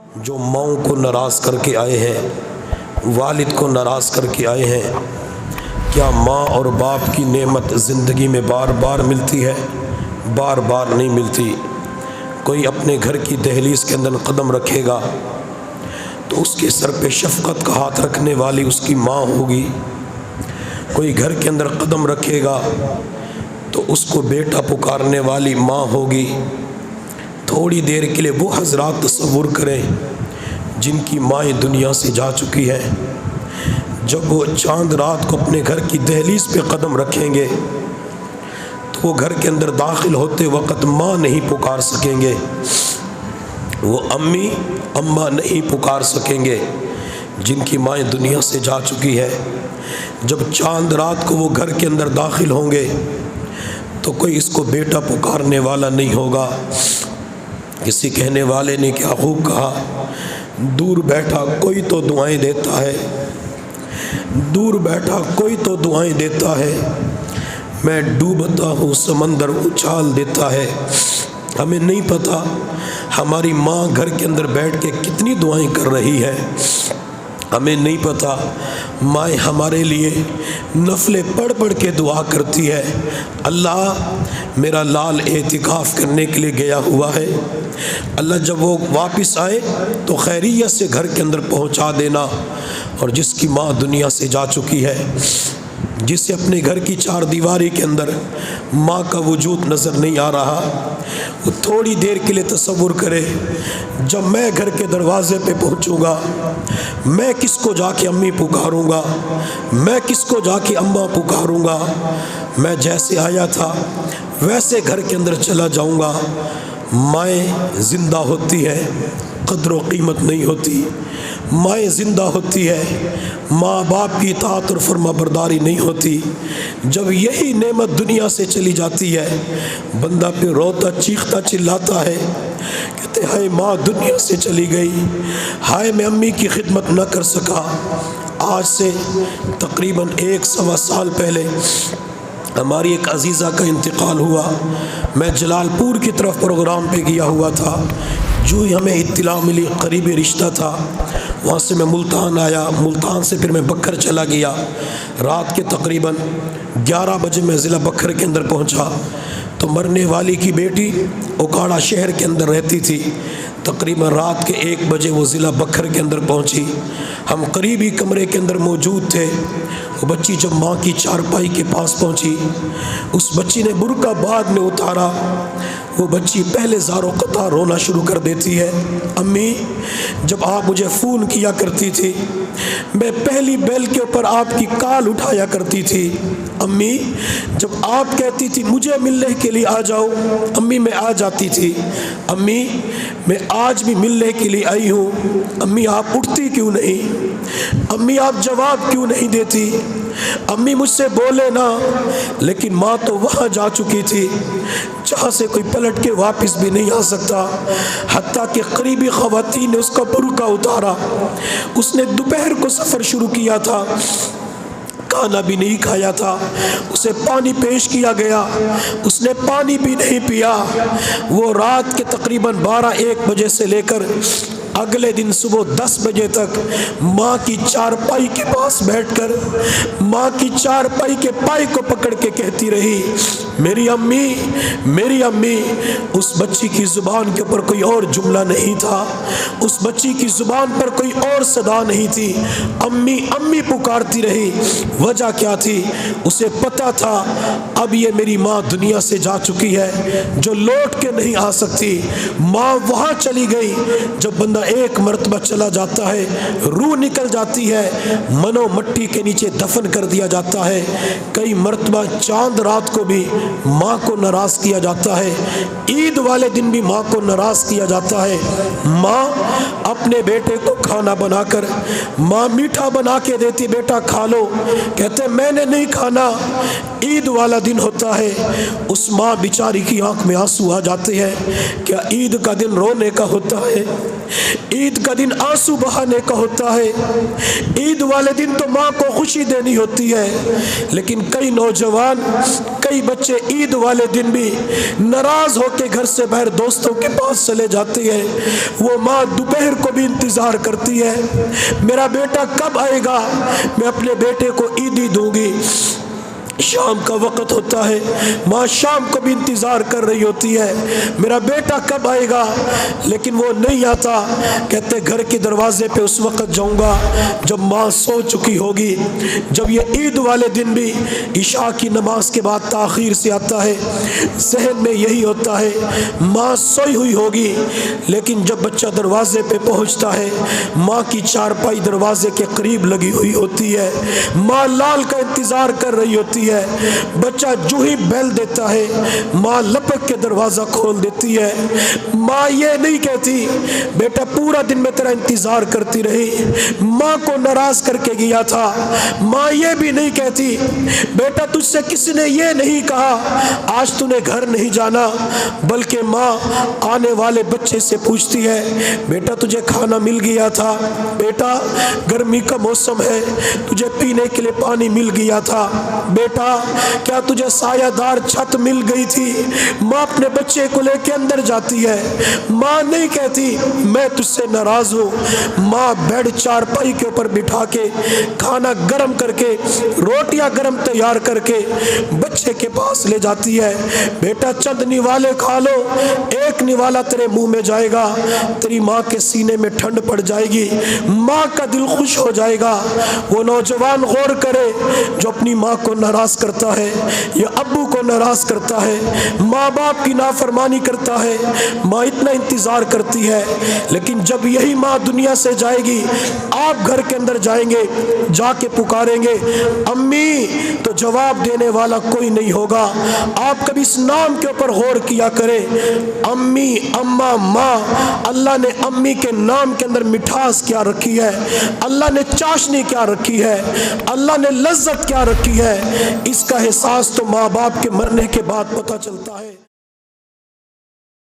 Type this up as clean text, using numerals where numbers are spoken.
जो माओं को नाराज़ करके आए हैं, वालिद को नाराज़ करके आए हैं। क्या माँ और बाप की नेमत ज़िंदगी में बार बार मिलती है? बार बार नहीं मिलती। कोई अपने घर की दहलीज़ के अंदर कदम रखेगा तो उसके सर पे शफ़क़त का हाथ रखने वाली उसकी माँ होगी। कोई घर के अंदर कदम रखेगा तो उसको बेटा पुकारने वाली माँ होगी। थोड़ी देर के लिए वो हज़रात तसव्वुर करें जिनकी माएँ दुनिया से जा चुकी हैं। जब वो चांद रात को अपने घर की दहलीज़ पे कदम रखेंगे तो वो घर के अंदर दाखिल होते वक़्त माँ नहीं पुकार सकेंगे, वो अम्मी अम्मा नहीं पुकार सकेंगे जिनकी माएँ दुनिया से जा चुकी है। जब चांद रात को वो घर के अंदर दाखिल होंगे तो कोई इसको बेटा पुकारने वाला नहीं होगा। किसी कहने वाले ने क्या खूब कहा, दूर बैठा कोई तो दुआएं देता है, दूर बैठा कोई तो दुआएं देता है, मैं डूबता हूँ समंदर उछाल देता है। हमें नहीं पता हमारी माँ घर के अंदर बैठ के कितनी दुआएं कर रही है। हमें नहीं पता माँ हमारे लिए नफले पढ़ पढ़ के दुआ करती है, अल्लाह मेरा लाल एतिकाफ़ करने के लिए गया हुआ है, अल्लाह जब वो वापस आए तो खैरियत से घर के अंदर पहुंचा देना। और जिसकी माँ दुनिया से जा चुकी है, जिसे अपने घर की चार दीवारी के अंदर माँ का वजूद नज़र नहीं आ रहा, वो थोड़ी देर के लिए तसव्वुर करे, जब मैं घर के दरवाज़े पे पहुँचूँगा मैं किसको जाके अम्मी पुकारूँगा, मैं किसको जाके अम्मा पुकारूँगा। मैं जैसे आया था वैसे घर के अंदर चला जाऊँगा। माएँ ज़िंदा होती है, क़द्र व क़ीमत नहीं होती। माएँ ज़िंदा होती है, माँ बाप की इताअत और फरमाबरदारी नहीं होती। जब यही नेमत दुनिया से चली जाती है, बंदा फिर रोता चीखता चिल्लाता है, कहते हाय माँ दुनिया से चली गई, हाय मैं अम्मी की खिदमत न कर सका। आज से तकरीबन 1-1.25 साल पहले हमारी एक अजीज़ा का इंतकाल हुआ। मैं जलालपुर की तरफ प्रोग्राम पे गया हुआ था, जो ही हमें इत्तला मिली करीबी रिश्ता था, वहाँ से मैं मुल्तान आया, मुल्तान से फिर मैं बखर चला गया। रात के तकरीबन 11 बजे मैं ज़िला बखर के अंदर पहुँचा तो मरने वाली की बेटी ओकाड़ा शहर के अंदर रहती थी। तकरीबन रात के 1 बजे वो ज़िला बखर के अंदर पहुँची। हम करीबी कमरे के अंदर मौजूद थे। वो बच्ची जब माँ की चारपाई के पास पहुँची, उस बच्ची ने बुर्का बाद में उतारा। वो बच्ची पहले ज़ारो क़तार रोना शुरू कर देती है, अम्मी जब आप मुझे फ़ोन किया करती थी, मैं पहली बेल के ऊपर आपकी कॉल उठाया करती थी। अम्मी जब आप कहती थी मुझे मिलने के लिए आ जाओ, अम्मी मैं आ जाती थी। अम्मी मैं आज भी मिलने के लिए आई हूँ, अम्मी आप उठती क्यों नहीं, अम्मी आप जवाब क्यों नहीं देती, अम्मी मुझसे बोले ना। लेकिन माँ तो वहाँ जा चुकी थी जहाँ से कोई पलट के वापस भी नहीं आ सकता। हत्ता कि करीबी ख़वातीन ने उसका बुर्का उतारा। उसने दोपहर को सफ़र शुरू किया था, खाना भी नहीं खाया था, उसे पानी पेश किया गया, उसने पानी भी नहीं पिया। वो रात के तकरीबन 12-1 बजे से लेकर अगले दिन सुबह 10 बजे तक माँ की चारपाई के पास बैठकर माँ की चारपाई के पाई को पकड़ के कहती रही, मेरी अम्मी, मेरी अम्मी। उस बच्ची की ज़ुबान के ऊपर कोई और जुमला नहीं था, उस बच्ची की ज़ुबान पर कोई और सदा नहीं थी, अम्मी अम्मी पुकारती रही। वजह क्या थी? उसे पता था अब ये मेरी माँ दुनिया से जा चुकी है, जो लौट के नहीं आ सकती। माँ वहाँ चली गई। जब बंदा एक मर्तबा चला जाता है, रूह निकल जाती है, मनो मट्टी के नीचे दफन कर दिया जाता है। कई मर्तबा चांद रात को भी माँ को नाराज़ किया जाता है, ईद वाले दिन भी माँ को नाराज़ किया जाता है। माँ अपने बेटे को खाना बनाकर माँ मीठा बना के देती, बेटा खा लो, कहते मैंने नहीं खाना। ईद वाला दिन होता है, उस माँ बेचारी की आंख में आंसू आ जाते हैं। क्या ईद का दिन रोने का होता है? ईद का दिन आंसू बहाने का होता है। ईद वाले दिन तो माँ को खुशी देनी होती है, लेकिन कई नौजवान, कई बच्चे ईद वाले दिन भी नाराज होकर घर से बाहर दोस्तों के पास चले जाते हैं। वो माँ दोपहर को भी इंतजार करती है, मेरा बेटा कब आएगा, मैं अपने बेटे को ईदी दूंगी। शाम का वक़्त होता है, माँ शाम को भी इंतज़ार कर रही होती है, मेरा बेटा कब आएगा, लेकिन वो नहीं आता। कहते घर के दरवाजे पे उस वक़्त जाऊँगा जब माँ सो चुकी होगी। जब ये ईद वाले दिन भी इशा की नमाज के बाद ताख़ीर से आता है, जहन में यही होता है माँ सोई हुई होगी। लेकिन जब बच्चा दरवाजे पे पहुँचता है, माँ की चारपाई दरवाजे के करीब लगी हुई होती है, माँ लाल का इंतज़ार कर रही होती है। बच्चा जो ही बैल देता है, माँ लपक के दरवाजा खोल देती है। माँ ये नहीं कहती बेटा पूरा दिन मैं तेरा इंतजार करती रही, माँ को नाराज करके गया था। माँ ये भी नहीं कहती बेटा तुझसे किसी ने ये नहीं कहा आज तूने घर नहीं जाना, बल्कि माँ आने वाले बच्चे से पूछती है बेटा तुझे खाना मिल गया था, बेटा गर्मी का मौसम है तुझे पीने के लिए पानी मिल गया था, बेटा क्या तुझे सायादार छत मिल गई थी। माँ अपने बच्चे को लेके अंदर जाती है। माँ नहीं कहती मैं तुझसे नाराज हूँ। माँ बेड चारपाई के ऊपर बिठा के खाना गर्म करके, रोटियां गर्म तैयार करके बच्चे के पास ले जाती है। बेटा चंद निवाले खा लो, एक निवाला तेरे मुंह में जाएगा, तेरी माँ के सीने में ठंड पड़ जाएगी, माँ का दिल खुश हो जाएगा। वो नौजवान गौर करे जो अपनी माँ को नाराज करता है या अब्बू को नाराज करता है, माँ बाप की नाफरमानी करता है। माँ इतना इंतजार करती है, लेकिन जब यही माँ दुनिया से जाएगी, आप घर के अंदर जाएंगे, जाके पुकारेंगे अम्मी, तो जवाब देने वाला कोई नहीं होगा। आप कभी इस नाम के ऊपर गौर किया करें, अम्मी, अम्मा, माँ। अल्लाह ने अम्मी के नाम के अंदर मिठास क्या रखी है, अल्लाह ने चाशनी क्या रखी है, अल्लाह ने लज्जत क्या रखी है, इसका एहसास तो माँ बाप के मरने के बाद पता चलता है।